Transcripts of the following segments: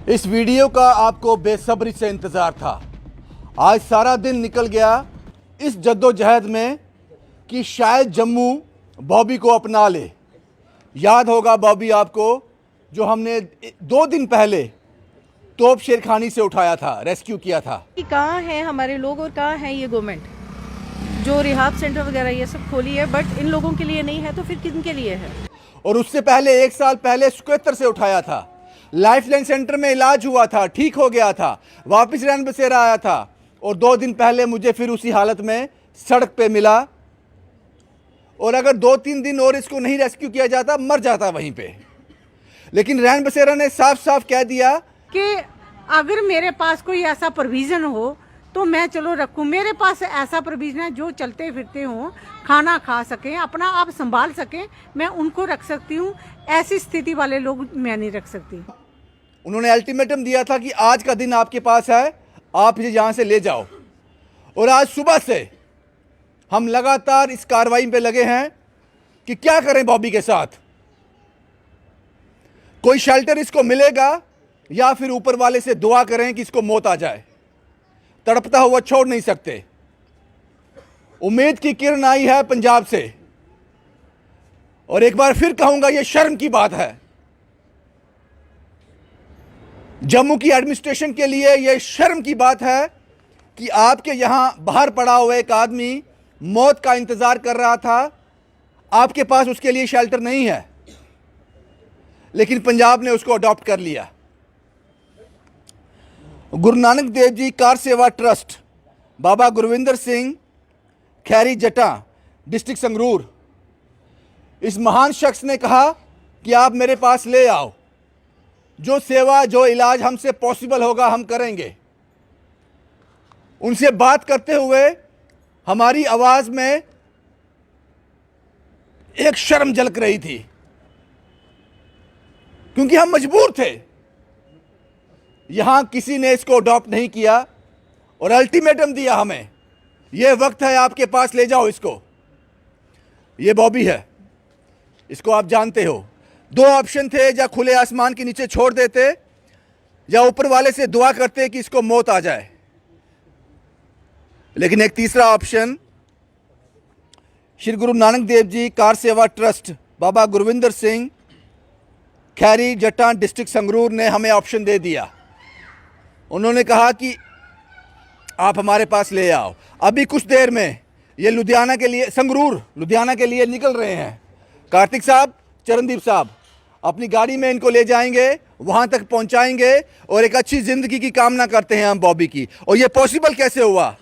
इस वीडियो का आपको बेसब्री से इंतज़ार था। आज सारा दिन निकल गया इस जद्दोजहद में कि शायद जम्मू बॉबी को अपना ले। याद होगा बॉबी आपको, जो हमने 2 दिन पहले तोप शेरखानी से उठाया था, रेस्क्यू किया था। कि कहाँ हैं हमारे लोग और कहाँ है ये गवर्नमेंट जो रिहाब सेंटर वगैरह ये सब खोली है, बट इन लोगों के लिए नहीं है तो फिर किन के लिए है। और उससे पहले 1 साल पहले सुकेतर से उठाया था। लाइफलाइन सेंटर में इलाज हुआ था, ठीक हो गया था, वापस रैन बसेरा आया था और 2 दिन पहले मुझे फिर उसी हालत में सड़क पे मिला। और अगर 2-3 दिन और इसको नहीं रेस्क्यू किया जाता, मर जाता वहीं पे। लेकिन रैन बसेरा ने साफ साफ कह दिया कि अगर मेरे पास कोई ऐसा प्रोविज़न हो तो मैं चलो रखूं। मेरे पास ऐसा प्रोविज़न है जो चलते फिरते हों, खाना खा सकें, अपना आप संभाल सकें, मैं उनको रख सकती हूँ। ऐसी स्थिति वाले लोग मैं नहीं रख सकती। उन्होंने अल्टीमेटम दिया था कि आज का दिन आपके पास है, आप इसे यहाँ से ले जाओ। और आज सुबह से हम लगातार इस कार्रवाई पे लगे हैं कि क्या करें बॉबी के साथ। कोई शेल्टर इसको मिलेगा या फिर ऊपर वाले से दुआ करें कि इसको मौत आ जाए। तड़पता हुआ छोड़ नहीं सकते। उम्मीद की किरण आई है पंजाब से, और एक बार फिर कहूंगा, यह शर्म की बात है। जम्मू की एडमिनिस्ट्रेशन के लिए यह शर्म की बात है कि आपके यहां बाहर पड़ा हुआ एक आदमी मौत का इंतजार कर रहा था, आपके पास उसके लिए शेल्टर नहीं है, लेकिन पंजाब ने उसको अडॉप्ट कर लिया। गुरु नानक देव जी कार सेवा ट्रस्ट, बाबा गुरविंदर सिंह, खैरी जटा, डिस्ट्रिक्ट संगरूर, इस महान शख्स ने कहा कि आप मेरे पास ले आओ, जो सेवा जो इलाज हमसे पॉसिबल होगा हम करेंगे। उनसे बात करते हुए हमारी आवाज में एक शर्म झलक रही थी, क्योंकि हम मजबूर थे। यहां किसी ने इसको अडॉप्ट नहीं किया और अल्टीमेटम दिया हमें, यह वक्त है आपके पास, ले जाओ इसको। यह बॉबी है, इसको आप जानते हो। 2 ऑप्शन थे, या खुले आसमान के नीचे छोड़ देते या ऊपर वाले से दुआ करते कि इसको मौत आ जाए। लेकिन एक तीसरा ऑप्शन श्री गुरु नानक देव जी कार सेवा ट्रस्ट, बाबा गुरविंदर सिंह, खैरी जटा, डिस्ट्रिक्ट संगरूर ने हमें ऑप्शन दे दिया। उन्होंने कहा कि आप हमारे पास ले आओ। अभी कुछ देर में ये लुधियाना के लिए, संगरूर लुधियाना के लिए निकल रहे हैं। कार्तिक साहब, चरणदीप साहब अपनी गाड़ी में इनको ले जाएंगे, वहां तक पहुंचाएंगे और एक अच्छी जिंदगी की कामना करते हैं हम बॉबी की। और ये पॉसिबल कैसे हुआ?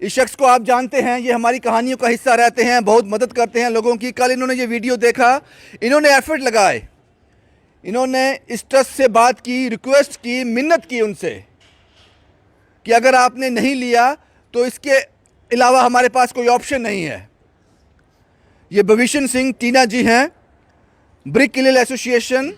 इस शख्स को आप जानते हैं, ये हमारी कहानियों का हिस्सा रहते हैं, बहुत मदद करते हैं लोगों की। कल इन्होंने ये वीडियो देखा, इन्होंने एफर्ट लगाए, इन्होंने इस ट्रस्ट से बात की, रिक्वेस्ट की, मिन्नत की उनसे कि अगर आपने नहीं लिया तो इसके अलावा हमारे पास कोई ऑप्शन नहीं है। ये भविष्य सिंह टीना जी हैं, ब्रिक किलिल एसोसिएशन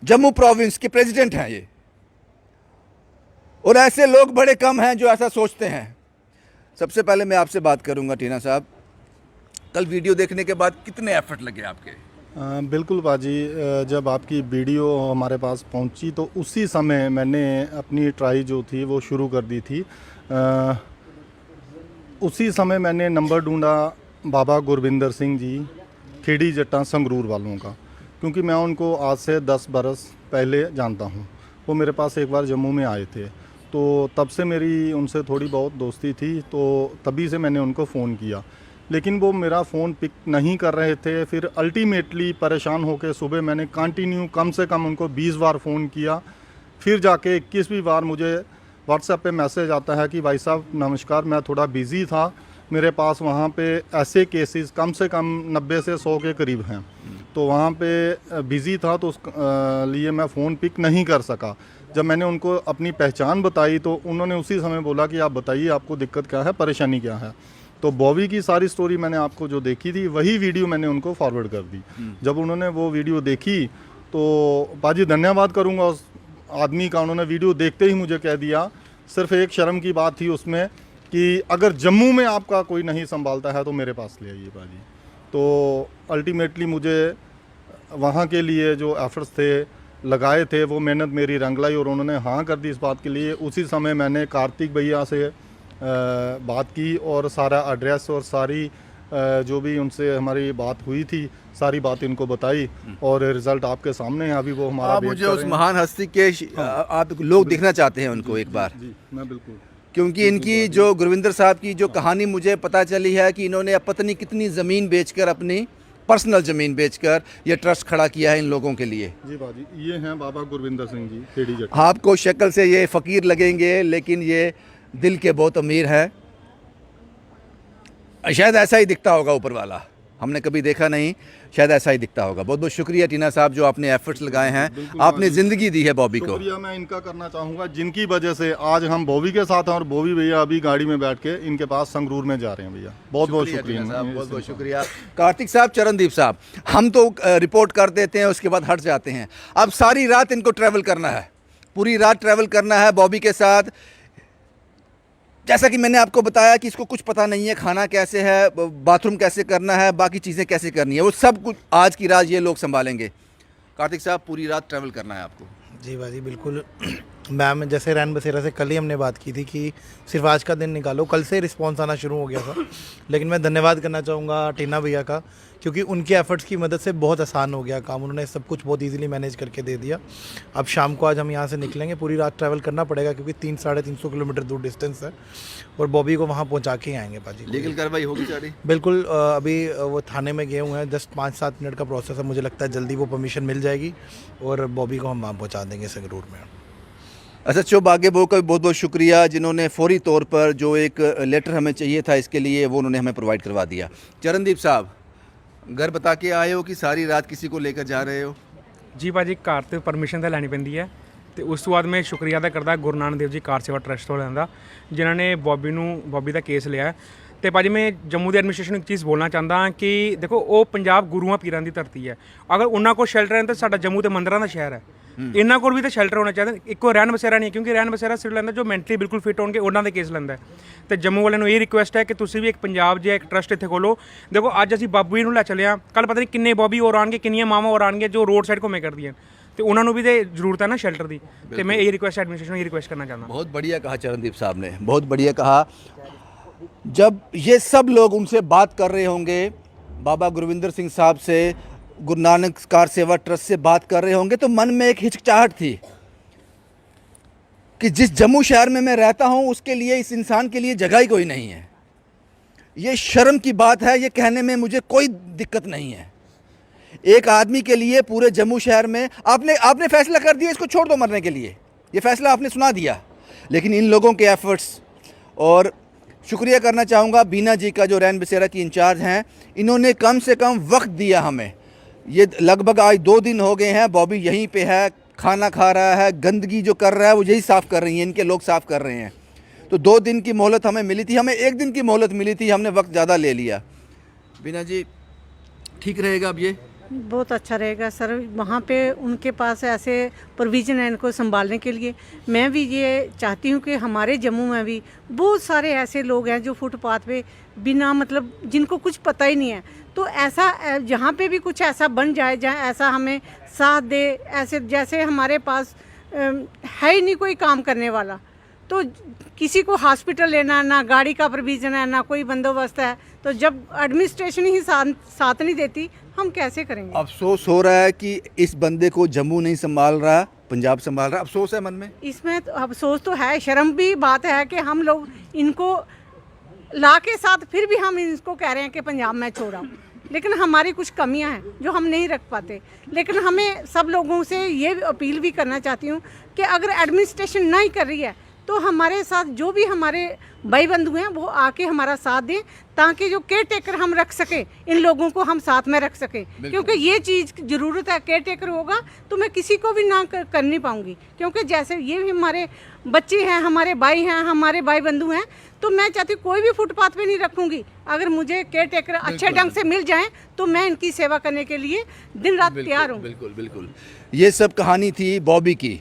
जम्मू प्रोविंस के प्रेसिडेंट हैं ये। और ऐसे लोग बड़े कम हैं जो ऐसा सोचते हैं। सबसे पहले मैं आपसे बात करूंगा टीना साहब, कल वीडियो देखने के बाद कितने एफर्ट लगे आपके? बिल्कुल बाजी, जब आपकी वीडियो हमारे पास पहुंची तो उसी समय मैंने अपनी ट्राई जो थी वो शुरू कर दी थी। उसी समय मैंने नंबर ढूंढा बाबा गुरविंदर सिंह जी, खेड़ी जट्टा संगरूर वालों का, क्योंकि मैं उनको आज से 10 बरस पहले जानता हूं। वो मेरे पास एक बार जम्मू में आए थे, तो तब से मेरी उनसे थोड़ी बहुत दोस्ती थी, तो तभी से मैंने उनको फ़ोन किया, लेकिन वो मेरा फ़ोन पिक नहीं कर रहे थे। फिर अल्टीमेटली परेशान होकर सुबह मैंने कंटिन्यू कम से कम उनको 20 बार फ़ोन किया। फिर जाके 21वीं बार मुझे व्हाट्सएप पे मैसेज आता है कि भाई साहब नमस्कार, मैं थोड़ा बिज़ी था, मेरे पास वहाँ पे ऐसे केसेस कम से कम 90 से 100 के करीब हैं, तो वहाँ पे बिज़ी था, तो उस लिए मैं फ़ोन पिक नहीं कर सका। जब मैंने उनको अपनी पहचान बताई तो उन्होंने उसी समय बोला कि आप बताइए आपको दिक्कत क्या है, परेशानी क्या है। तो बॉबी की सारी स्टोरी मैंने आपको जो देखी थी वही वीडियो मैंने उनको फॉरवर्ड कर दी। जब उन्होंने वो वीडियो देखी तो बाजी धन्यवाद करूँगा उस आदमी का, उन्होंने वीडियो देखते ही मुझे कह दिया। सिर्फ एक शर्म की बात थी उसमें कि अगर जम्मू में आपका कोई नहीं संभालता है तो मेरे पास ले आइए बाजी। तो अल्टीमेटली मुझे वहाँ के लिए जो एफर्ट्स थे लगाए थे वो मेहनत मेरी रंग लाई और उन्होंने हाँ कर दी इस बात के लिए। उसी समय मैंने कार्तिक भैया से बात की और सारा एड्रेस और सारी जो भी उनसे हमारी बात हुई थी सारी बात इनको बताई और रिजल्ट आपके सामने है। अभी वो हमारा आप वेट मुझे कर उस रहे हैं। महान हस्ती के आप लोग दिखना चाहते हैं उनको एक बार, जी मैं बिल्कुल। क्योंकि इनकी जो गुरविंदर साहब की जो कहानी मुझे पता चली है कि इन्होंने पता नहीं कितनी ज़मीन बेचकर, अपनी पर्सनल ज़मीन बेचकर ये ट्रस्ट खड़ा किया है इन लोगों के लिए। जी बाजी, ये हैं बाबा गुरविंदर सिंह जी खेड़ी जट्टा। आपको शक्ल से ये फ़कीर लगेंगे लेकिन ये दिल के बहुत अमीर है। शायद ऐसा ही दिखता होगा ऊपर वाला, हमने कभी देखा नहीं, शायद ऐसा ही दिखता होगा। बहुत बहुत शुक्रिया टीना साहब जो आपने एफर्ट्स लगाए हैं, आपने ज़िंदगी दी है बॉबी को। शुक्रिया मैं इनका करना चाहूँगा जिनकी वजह से आज हम बॉबी के साथ हैं और बॉबी भैया अभी गाड़ी में बैठ के इनके पास संगरूर में जा रहे हैं। भैया बहुत बहुत शुक्रिया साहब, बहुत बहुत शुक्रिया। कार्तिक साहब, चरणदीप साहब, हम तो रिपोर्ट कर देते हैं उसके बाद हट जाते हैं। अब सारी रात इनको ट्रैवल करना है, पूरी रात ट्रैवल करना है बॉबी के साथ। जैसा कि मैंने आपको बताया कि इसको कुछ पता नहीं है, खाना कैसे है, बाथरूम कैसे करना है, बाकी चीज़ें कैसे करनी है, वो सब कुछ आज की रात ये लोग संभालेंगे। कार्तिक साहब, पूरी रात ट्रैवल करना है आपको। जी बाजी बिल्कुल। मैम जैसे रैन बसेरा से कल ही हमने बात की थी कि सिर्फ आज का दिन निकालो, कल से रिस्पांस आना शुरू हो गया था। लेकिन मैं धन्यवाद करना चाहूँगा टीना भैया का, क्योंकि उनके एफर्ट्स की मदद से बहुत आसान हो गया काम। उन्होंने सब कुछ बहुत इजीली मैनेज करके दे दिया। अब शाम को आज हम यहाँ से निकलेंगे, पूरी रात ट्रैवल करना पड़ेगा क्योंकि 300-350 किलोमीटर दूर डिस्टेंस है और बॉबी को वहाँ पहुँचा के ही आएंगे पाजी। लीगल कार्रवाई होगी सारी? बिल्कुल। अभी वो थाने में गए हुए हैं, जस्ट 5-7 मिनट का प्रोसेस है। मुझे लगता है जल्दी वो परमिशन मिल जाएगी और बॉबी को हम वहाँ पहुँचा देंगे संगरूर में। एसएचओ बागेबो का भी बहुत बहुत शुक्रिया जिन्होंने फौरी तौर पर जो एक लेटर हमें चाहिए था इसके लिए वो उन्होंने हमें प्रोवाइड करवा दिया। चरणदीप साहब, घर बता के आए हो कि सारी रात किसी को लेकर जा रहे हो? जी भाजी, घर तो परमिशन तो लैनी पैंदी है ਤੇ ਉਸ ਤੋਂ ਬਾਅਦ ਮੈਂ ਸ਼ੁਕਰੀਆ ਅਦਾ ਕਰਦਾ ਗੁਰੂ ਨਾਨਕ ਦੇਵ ਜੀ ਕਾਰ ਸੇਵਾ ਟਰਸਟ ਵਾਲਿਆਂ ਦਾ ਜਿਨ੍ਹਾਂ ਨੇ ਬੌਬੀ ਦਾ ਕੇਸ ਲਿਆ। ਤੇ ਭਾਜੀ ਮੈਂ ਜੰਮੂ ਦੇ ਐਡਮਿਨਿਸਟ੍ਰੇਸ਼ਨ ਨੂੰ ਇੱਕ ਚੀਜ਼ ਬੋਲਣਾ ਚਾਹੁੰਦਾ ਕਿ ਦੇਖੋ ਉਹ ਪੰਜਾਬ ਗੁਰੂਆਂ ਪੀਰਾਂ ਦੀ ਧਰਤੀ ਹੈ। ਅਗਰ ਉਹਨਾਂ ਕੋਲ ਸ਼ੈਲਟਰ ਹੈ ਤਾਂ ਸਾਡਾ ਜੰਮੂ ਤੇ ਮੰਦਰਾਂ ਦਾ ਸ਼ਹਿਰ ਹੈ, ਇਹਨਾਂ ਕੋਲ ਵੀ ਤਾਂ ਸ਼ੈਲਟਰ ਹੋਣਾ ਚਾਹੀਦਾ। ਇੱਕੋ ਰਹਿਣ ਬਸੇਰਾ ਨਹੀਂ, ਕਿਉਂਕਿ ਰਹਿਣ ਬਸੇਰਾ ਸਿਰ ਲੈਂਦਾ ਜੋ ਮੈਂਟਲੀ ਬਿਲਕੁਲ ਫਿਟ ਹੋਣਗੇ ਉਹਨਾਂ ਦੇ ਕੇਸ ਲੈਂਦਾ। ਤੇ ਜੰਮੂ ਵਾਲਿਆਂ ਨੂੰ ਇਹ ਰਿਕੁਐਸਟ ਹੈ ਕਿ ਤੁਸੀਂ ਵੀ ਇੱਕ ਪੰਜਾਬ ਜਿਹਾ ਇੱਕ ਟਰਸਟ ਇੱਥੇ ਖੋਲੋ। ਦੇਖੋ ਅੱਜ ਅਸੀਂ ਬਾਬੂ ਜੀ ਨੂੰ ਲੈ ਚੱਲੇ ਹਾਂ, ਕੱਲ ਪਤਾ ਨਹੀਂ ਕਿੰਨੇ ਬੌਬੀ ਹੋਰ ਆਉਣਗੇ, ਕਿੰਨੀਆਂ ਮਾਵਾਂ ਹੋਰ ਆਉਣਗੀਆਂ ਜੋ ਰੋਡ ਸਾਈਡ ਘੁੰਮੇ ਕਰਦੀਆਂ ਤੇ ਉਹਨਾਂ ਨੂੰ ਵੀ ਤੇ ਜ਼ਰੂਰਤ ਹੈ ਨਾ ਸ਼ੈਲਟਰ ਦੀ। ਤੇ ਮੈਂ ਇਹ ਰਿਕੁਐਸਟ ਐਡਮਿਨਿਸਟ੍ਰੇਸ਼ਨ ਨੂੰ ਇਹ ਰਿਕੁਐਸਟ करना चाहता हूँ। बहुत बढ़िया कहा चरणदीप साहब ने, बहुत बढ़िया कहा। जब ये सब लोग उनसे बात कर रहे होंगे, बाबा गुरविंदर सिंह साहब से, गुरु नानक कार सेवा ट्रस्ट से बात कर रहे होंगे तो मन में एक हिचकिचाहट थी कि जिस जम्मू शहर में मैं रहता हूँ उसके लिए, इस इंसान के लिए जगह ही कोई नहीं है। ये शर्म की बात है, ये कहने में मुझे कोई दिक्कत नहीं है। एक आदमी के लिए पूरे जम्मू शहर में आपने फैसला कर दिया इसको छोड़ दो मरने के लिए, ये फैसला आपने सुना दिया। लेकिन इन लोगों के एफर्ट्स, और शुक्रिया करना चाहूँगा बीना जी का जो रैन बसेरा की इंचार्ज हैं, इन्होंने कम से कम वक्त दिया हमें। ये लगभग आज 2 दिन हो गए हैं बॉबी यहीं पे है, खाना खा रहा है, गंदगी जो कर रहा है वो यही साफ़ कर रही हैं, इनके लोग साफ़ कर रहे हैं। तो 2 दिन की मोहलत हमें मिली थी, हमें 1 दिन की मोहलत मिली थी, हमने वक्त ज़्यादा ले लिया। बीना जी, ठीक रहेगा अब ये? बहुत अच्छा रहेगा सर। वहाँ पे उनके पास ऐसे प्रोविज़न है इनको संभालने के लिए। मैं भी ये चाहती हूँ कि हमारे जम्मू में भी बहुत सारे ऐसे लोग हैं जो फुटपाथ पे बिना मतलब जिनको कुछ पता ही नहीं है। तो ऐसा जहाँ पे भी कुछ ऐसा बन जाए जहाँ ऐसा हमें साथ दे, ऐसे जैसे हमारे पास है ही नहीं कोई काम करने वाला, तो किसी को हॉस्पिटल लेना, ना गाड़ी का प्रोविज़न है, ना कोई बंदोबस्त है, तो जब एडमिनिस्ट्रेशन ही साथ नहीं देती हम कैसे करेंगे। अफसोस हो रहा है कि इस बंदे को जम्मू नहीं संभाल रहा, पंजाब संभाल रहा। अफसोस है मन में? इसमें तो अफसोस तो है, शर्म भी बात है कि हम लोग इनको ला के साथ फिर भी हम इसको कह रहे हैं कि पंजाब में छोड़ा, लेकिन हमारी कुछ कमियां हैं जो हम नहीं रख पाते। लेकिन हमें सब लोगों से ये अपील भी करना चाहती हूँ कि अगर एडमिनिस्ट्रेशन नहीं कर रही है तो हमारे साथ जो भी हमारे भाई बंधु हैं वो आके हमारा साथ दें, ताकि जो केयर टेकर हम रख सकें, इन लोगों को हम साथ में रख सकें। क्योंकि ये चीज़ की ज़रूरत है, केयर टेकर होगा तो मैं किसी को भी ना कर नहीं पाऊँगी। क्योंकि जैसे ये भी हमारे बच्चे हैं, हमारे भाई हैं, हमारे भाई बंधु हैं, तो मैं चाहती हूँ कोई भी फुटपाथ पे नहीं रखूँगी। अगर मुझे केयर टेकर अच्छे ढंग से मिल जाएँ तो मैं इनकी सेवा करने के लिए दिन रात तैयार हूँ। बिल्कुल बिल्कुल। ये सब कहानी थी बॉबी की।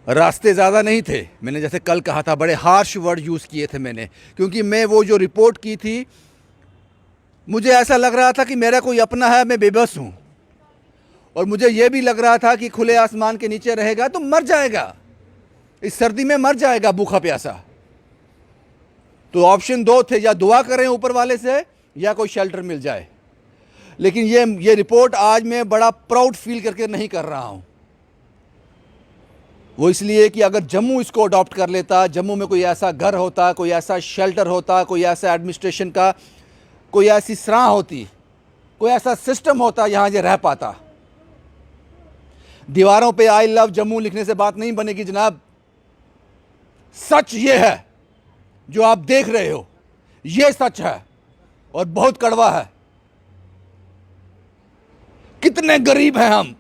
रास्ते ज़्यादा नहीं थे, मैंने जैसे कल कहा था बड़े हार्श वर्ड यूज़ किए थे मैंने, क्योंकि मैं वो जो रिपोर्ट की थी मुझे ऐसा लग रहा था कि मेरा कोई अपना है, मैं बेबस हूँ। और मुझे यह भी लग रहा था कि खुले आसमान के नीचे रहेगा तो मर जाएगा, इस सर्दी में मर जाएगा भूखा प्यासा। तो ऑप्शन 2 थे, या दुआ करें ऊपर वाले से या कोई शेल्टर मिल जाए। लेकिन ये रिपोर्ट आज मैं बड़ा प्राउड फील करके नहीं कर रहा हूं। वो इसलिए कि अगर जम्मू इसको अडॉप्ट कर लेता, जम्मू में कोई ऐसा घर होता, कोई ऐसा शेल्टर होता, कोई ऐसा एडमिनिस्ट्रेशन का कोई ऐसी सराह होती, कोई ऐसा सिस्टम होता, यहां ये रह पाता। दीवारों पे आई लव जम्मू लिखने से बात नहीं बनेगी जनाब। सच ये है जो आप देख रहे हो, ये सच है और बहुत कड़वा है। कितने गरीब हैं हम,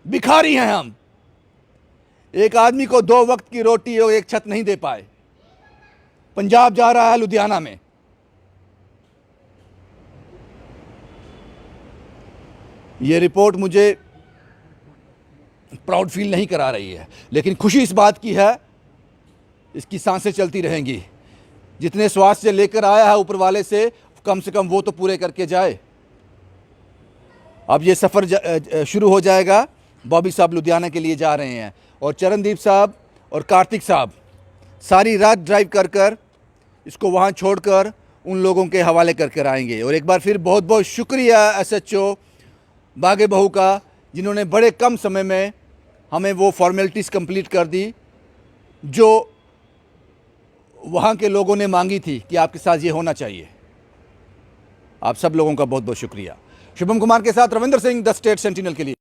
भिखारी हैं हम। एक आदमी को 2 वक्त की रोटी और एक छत नहीं दे पाए। पंजाब जा रहा है लुधियाना में। यह रिपोर्ट मुझे प्राउड फील नहीं करा रही है, लेकिन खुशी इस बात की है इसकी सांसें चलती रहेंगी। जितने स्वास्थ्य लेकर आया है ऊपर वाले से कम वो तो पूरे करके जाए। अब ये सफ़र शुरू हो जाएगा। बॉबी साहब लुधियाना के लिए जा रहे हैं और चरणदीप साहब और कार्तिक साहब सारी रात ड्राइव कर इसको वहाँ छोड़कर उन लोगों के हवाले कर आएंगे। और एक बार फिर बहुत बहुत शुक्रिया SHO बागे बहू का, जिन्होंने बड़े कम समय में हमें वो फॉर्मेलिटीज़ कंप्लीट कर दी जो वहाँ के लोगों ने मांगी थी कि आपके साथ ये होना चाहिए। आप सब लोगों का बहुत बहुत शुक्रिया। शुभम कुमार के साथ Ravindra Singh, the state sentinel के लिए।